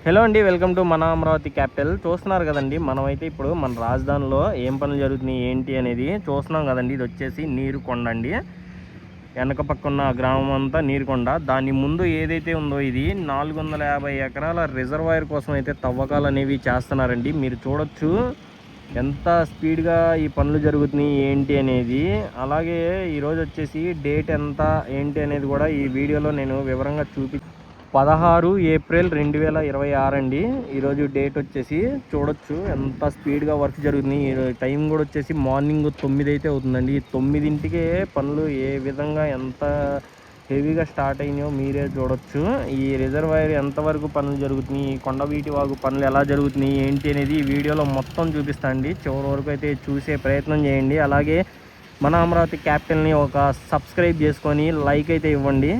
Hello అండి, welcome to మన Amaravati capital. చూస్తున్నారు కదండి, మనమైతే ఇప్పుడు మన రాజధానిలో ఏం పనులు జరుగుతున్నాయి ఏంటి అనేది చూస్తున్నాం కదండి. ఇది వచ్చేసి నీరుకొండ అండి. వెనక పక్కన్న గ్రామం అంతా నీరుకొండ. దాని ముందు ఏదైతే ఉందో ఇది 450 ఎకరాల రిజర్వాయర్ కోసం అయితే తవ్వకాలు అనేవి చేస్తున్నారండి. మీరు చూడొచ్చు ఎంత స్పీడ్గా ఈ పనులు జరుగుతున్నాయి ఏంటి అనేది. అలాగే ఈరోజు వచ్చేసి డేట్ ఎంత ఏంటి అనేది కూడా ఈ వీడియోలో నేను వివరంగా 16 ఏప్రిల్ 2026 అండి ఈరోజు డేట్ వచ్చేసి. చూడొచ్చు ఎంత స్పీడ్గా వర్క్ జరుగుతుంది. టైం కూడా వచ్చేసి మార్నింగ్ 9 అయితే అవుతుందండి. 9ంటికే పనులు ఏ విధంగా ఎంత హెవీగా స్టార్ట్ అయినాయో మీరే చూడొచ్చు. ఈ రిజర్వాయర్ ఎంతవరకు పనులు జరుగుతున్నాయి, కొండవీటి వాగు పనులు ఎలా జరుగుతున్నాయి ఏంటి అనేది ఈ వీడియోలో మొత్తం చూపిస్తాండి. చివరి వరకు అయితే చూసే ప్రయత్నం చేయండి. అలాగే మన అమరావతి క్యాపిటల్ని ఒక సబ్స్క్రైబ్ చేసుకొని లైక్ అయితే ఇవ్వండి.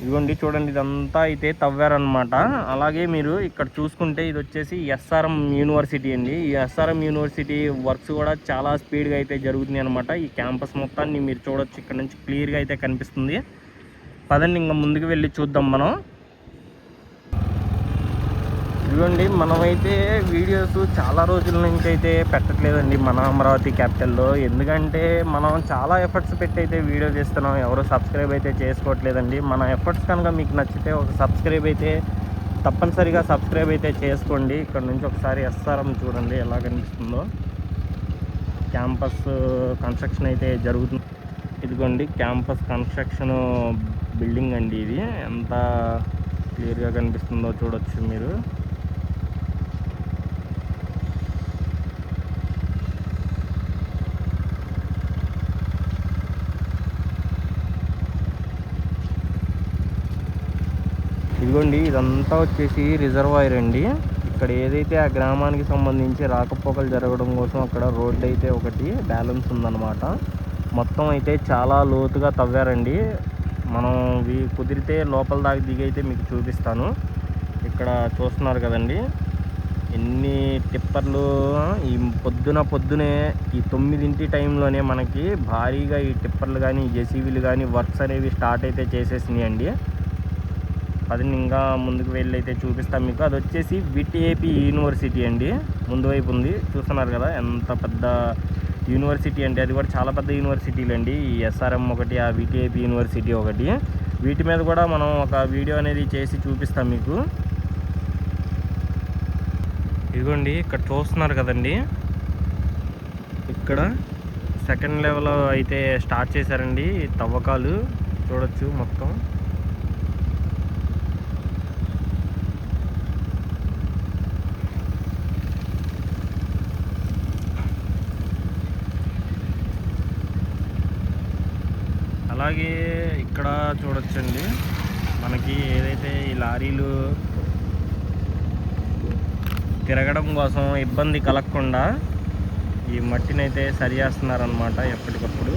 ఇదిగోండి చూడండి, ఇదంతా అయితే తవ్వారనమాట. అలాగే మీరు ఇక్కడ చూసుకుంటే ఇది వచ్చేసి ఎస్ఆర్ఎం యూనివర్సిటీ అండి. ఈ ఎస్ఆర్ఎం యూనివర్సిటీ వర్క్స్ కూడా చాలా స్పీడ్గా అయితే జరుగుతుంది అనమాట. ఈ క్యాంపస్ మొత్తాన్ని మీరు చూడొచ్చు, ఇక్కడ నుంచి క్లియర్గా అయితే కనిపిస్తుంది. పదండి ఇంకా ముందుకు వెళ్ళి చూద్దాం మనం. ఇదిగోండి, మనమైతే వీడియోస్ చాలా రోజుల నుంచి అయితే పెట్టట్లేదండి మన అమరావతి క్యాపిటల్లో. ఎందుకంటే మనం చాలా ఎఫర్ట్స్ పెట్టి అయితే వీడియో చేస్తున్నాం. ఎవరు సబ్స్క్రైబ్ అయితే చేసుకోవట్లేదండి. మన ఎఫర్ట్స్ కనుక మీకు నచ్చితే ఒక సబ్స్క్రైబ్ అయితే తప్పనిసరిగా సబ్స్క్రైబ్ అయితే చేసుకోండి. ఇక్కడ నుంచి ఒకసారి ఎస్ఆర్ఎం చూడండి ఎలా కనిపిస్తుందో. క్యాంపస్ కన్స్ట్రక్షన్ అయితే జరుగుతుంది. ఇదిగోండి క్యాంపస్ కన్స్ట్రక్షన్ బిల్డింగ్ అండి. ఇది ఎంత క్లియర్గా కనిపిస్తుందో చూడొచ్చు మీరు. ఇదిగోండి ఇదంతా వచ్చేసి రిజర్వాయర్ అండి. ఇక్కడ ఏదైతే ఆ గ్రామానికి సంబంధించి రాకపోకలు జరగడం కోసం అక్కడ రోడ్డు అయితే ఒకటి బ్యాలెన్స్ ఉందన్నమాట. మొత్తం అయితే చాలా లోతుగా తవ్వారండి. మనం కుదిరితే లోపల దాకా దిగైతే మీకు చూపిస్తాను. ఇక్కడ చూస్తున్నారు కదండి ఎన్ని టిప్పర్లు. ఈ పొద్దునే ఈ 9 టైంలోనే మనకి భారీగా ఈ టిప్పర్లు కానీ జేసీబీలు కానీ వర్క్స్ అనేవి స్టార్ట్ అయితే చేసేసినాయండి. అది ఇంకా ముందుకు వెళ్ళి అయితే చూపిస్తాం మీకు. అది వచ్చేసి విటిఏపి యూనివర్సిటీ అండి. ముందు వైపు ఉంది చూస్తున్నారు కదా ఎంత పెద్ద యూనివర్సిటీ అంటే. అది కూడా చాలా పెద్ద యూనివర్సిటీలు అండి. ఈ ఎస్ఆర్ఎం ఒకటి, ఆ విటిఏపి యూనివర్సిటీ ఒకటి. వీటి మీద కూడా మనం ఒక వీడియో అనేది చేసి చూపిస్తాం మీకు. ఇదిగోండి ఇక్కడ చూస్తున్నారు కదండి, ఇక్కడ సెకండ్ లెవెల్ అయితే స్టార్ట్ చేశారండి తవ్వకాలు. చూడొచ్చు మొత్తం. అలాగే ఇక్కడ చూడొచ్చండి మనకి ఏదైతే ఈ లారీలు తిరగడం కోసం ఇబ్బంది కలగకుండా ఈ మట్టిని అయితే సరి చేస్తున్నారనమాట ఎప్పటికప్పుడు.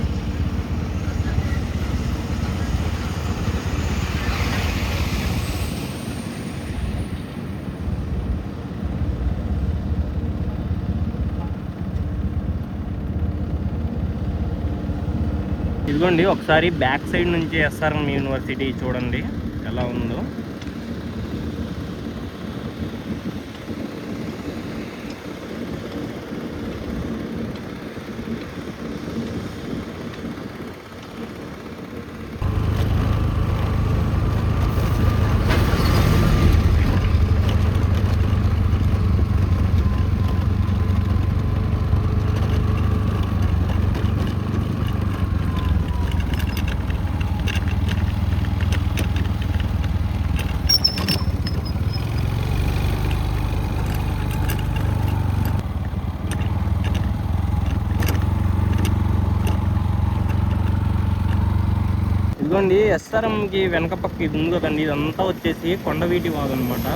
ఇదిగోండి ఒకసారి బ్యాక్ సైడ్ నుంచి ఎస్ఆర్ఎం యూనివర్సిటీ చూడండి ఎలా ఉందో. ఇదిగోండి ఎస్ఆర్ఎంకి వెనక పక్క ఇది ఉంది కదండి, ఇదంతా వచ్చేసి కొండవీటి వాగు అనమాట.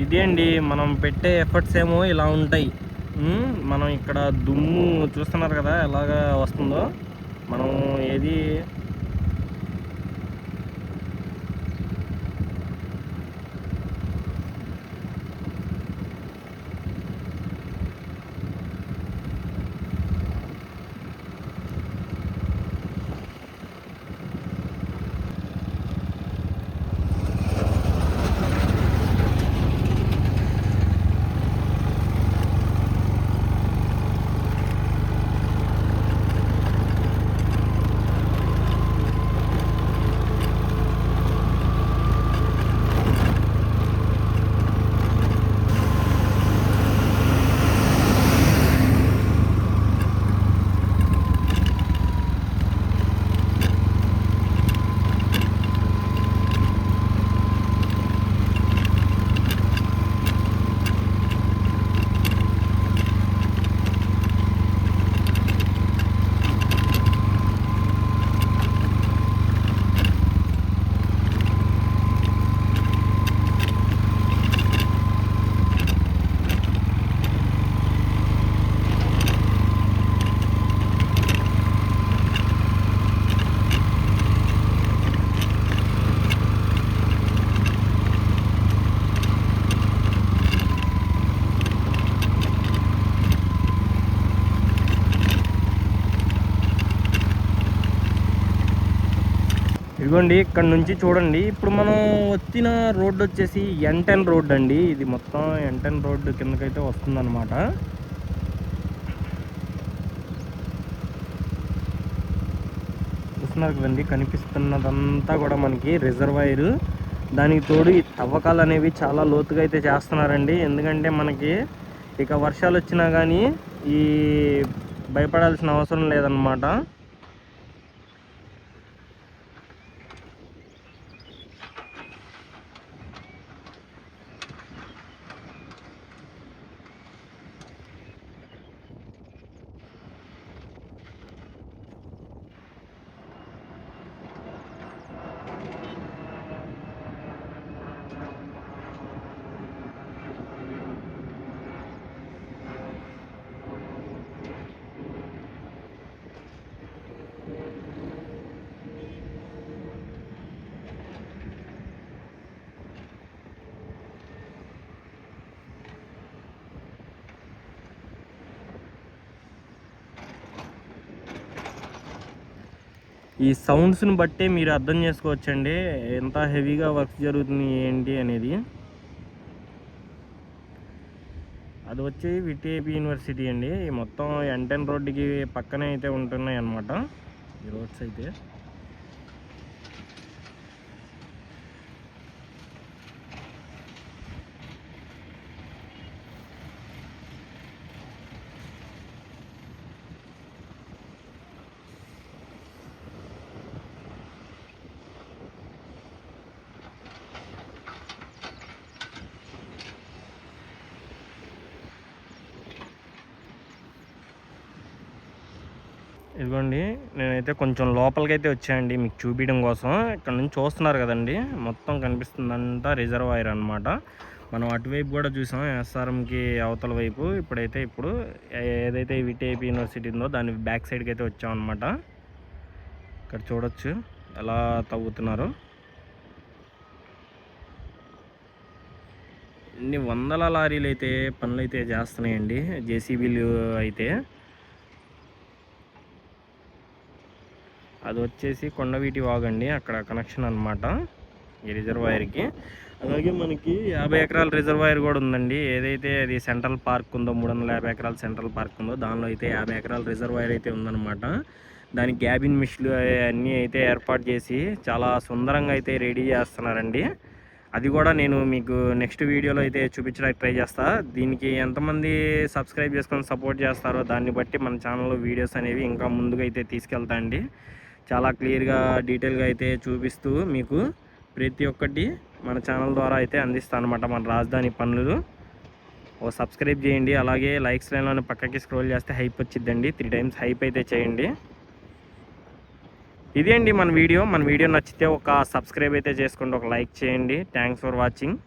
ఇదే అండి మనం పెట్టే ఎఫర్ట్స్ ఏమో ఇలా ఉంటాయి. మనం ఇక్కడ దుమ్ము చూస్తున్నారు కదా ఎలాగా వస్తుందో. మనం ఏది ఇదిగోండి ఇక్కడ నుంచి చూడండి. ఇప్పుడు మనం వచ్చిన రోడ్డు వచ్చేసి N10 రోడ్ అండి. ఇది మొత్తం N10 రోడ్డు కిందకైతే వస్తుందన్నమాట. చూస్తున్నారు కదండి, కనిపిస్తున్నదంతా కూడా మనకి రిజర్వాయర్. దానికి తోడు ఈ తవ్వకాలు అనేవి చాలా లోతుగా అయితే చేస్తున్నారండి. ఎందుకంటే మనకి ఇక వర్షాలు వచ్చినా కానీ ఈ భయపడాల్సిన అవసరం లేదన్నమాట. ఈ సౌండ్స్ని బట్టే మీరు అర్థం చేసుకోవచ్చండి ఎంత హెవీగా వర్క్ జరుగుతుంది ఏంటి అనేది. అది వచ్చి విటిఏపి యూనివర్సిటీ అండి. మొత్తం N10 రోడ్డుకి పక్కనే అయితే ఉంటున్నాయి అన్నమాట ఈ రోడ్స్ అయితే. ఇదిగోండి, నేనైతే కొంచెం లోపలికి అయితే వచ్చాయండి మీకు చూపించడం కోసం. ఇక్కడ నుంచి చూస్తున్నారు కదండి, మొత్తం కనిపిస్తుందంతా రిజర్వాయర్ అనమాట. మనం అటువైపు కూడా చూసాం ఎస్ఆర్ఎంకి అవతల వైపు. ఇప్పుడు ఏదైతే విటిఐపి యూనివర్సిటీ ఉందో దాని బ్యాక్ సైడ్కి అయితే వచ్చామన్నమాట. ఇక్కడ చూడొచ్చు ఎలా తవ్వుతున్నారు. ఇన్ని వందల లారీలు అయితే పనులు అయితే చేస్తున్నాయండి, జేసీబీలు అయితే. అది వచ్చేసి కొండవీటి వాగండి, అక్కడ కనెక్షన్ అనమాట ఈ రిజర్వాయర్కి. అలాగే మనకి 50 ఎకరాల రిజర్వాయర్ కూడా ఉందండి. ఏదైతే అది సెంట్రల్ పార్క్ ఉందో, 350 ఎకరాల సెంట్రల్ పార్క్ ఉందో దానిలో అయితే 50 ఎకరాల రిజర్వాయర్ అయితే ఉందన్నమాట. దానికి క్యాబిన్ మిషన్లు అన్నీ అయితే ఏర్పాటు చేసి చాలా సుందరంగా అయితే రెడీ చేస్తున్నారండి. అది కూడా నేను మీకు నెక్స్ట్ వీడియోలో అయితే చూపించడానికి ట్రై చేస్తా. దీనికి ఎంతమంది సబ్స్క్రైబ్ చేసుకొని సపోర్ట్ చేస్తారో దాన్ని బట్టి మన ఛానల్లో వీడియోస్ అనేవి ఇంకా ముందుగా అయితే తీసుకెళ్తా అండి. చాలా క్లియర్గా డీటెయిల్గా అయితే చూపిస్తూ మీకు ప్రతి ఒక్కటి మన ఛానల్ ద్వారా అయితే అందిస్తాను అనమాట. మన రాజధాని పనులు సబ్స్క్రైబ్ చేయండి. అలాగే లైక్స్ లైన్లోనే పక్కకి స్క్రోల్ చేస్తే హైప్ వచ్చిద్దండి, 3 టైమ్స్ హైప్ అయితే చేయండి. ఇదే అండి మన వీడియో నచ్చితే ఒక సబ్స్క్రైబ్ అయితే చేసుకోండి, ఒక లైక్ చేయండి. Thanks for watching.